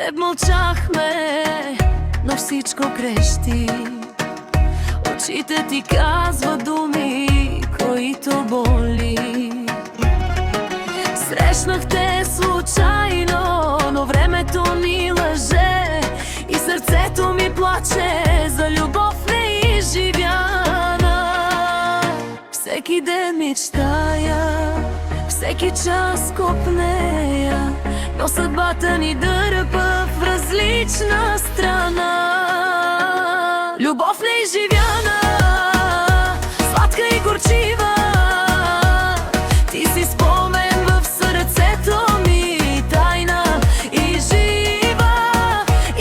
теб мълчахме, но всичко крещи. Очите ти казват думи, които боли. Срещнах те случайно, но времето ми лъже и сърцето ми плаче за любов неизживяна. Всеки ден мечтая, всеки час копнея, но съдбата ни дърпа в различна страна. Любов неизживяна, сладка и горчива, ти си спомен в сърцето ми, тайна и жива.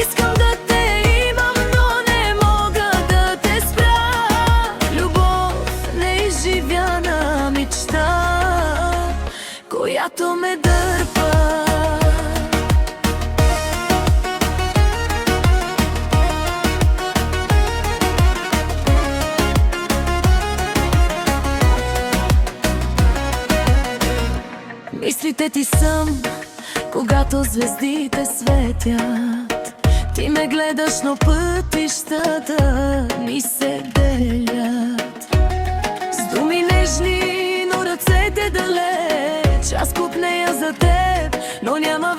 Искам да те имам, но не мога да те спра. Любов неизживяна, мечта, която ме дърпа. Мислите ти съм, когато звездите светят. Ти ме гледаш, но пътищата ни се делят. С думи нежни, но ръцете далеч. Аз купнея за теб, но няма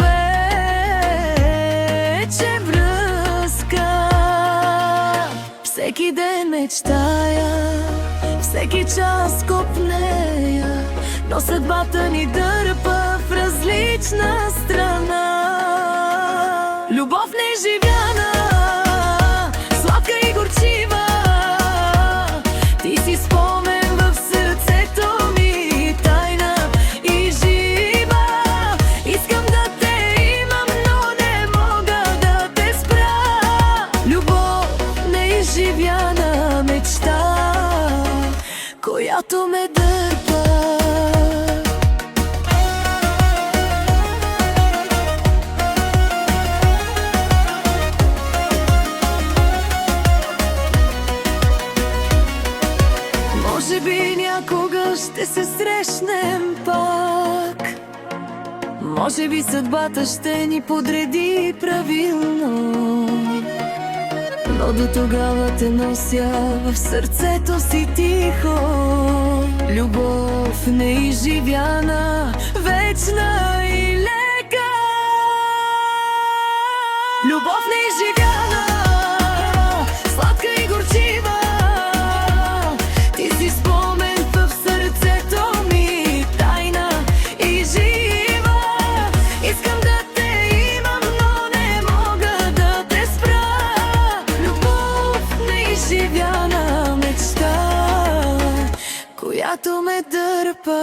вече връзка. Всеки ден мечтая, всеки час копнея, но съдбата ни дърпа в различна страна. Любов неизживяна, сладка и горчива, ти си спомен в сърцето ми, тайна и жива. Искам да те имам, но не мога да те спра. Любов неизживяна, мечта, която ме дърпа. Може би някога ще се срещнем пак. Може би съдбата ще ни подреди правилно, но до тогава те нося в сърцето си тихо. Любов неизживяна, вечна и лека. Любов неизживяна, сладка и горчива, ти си спомен в сърцето ми, тайна и жива. Искам да те имам, но не мога да те спра. Любов неизживяна, мечта, която ме дърпа.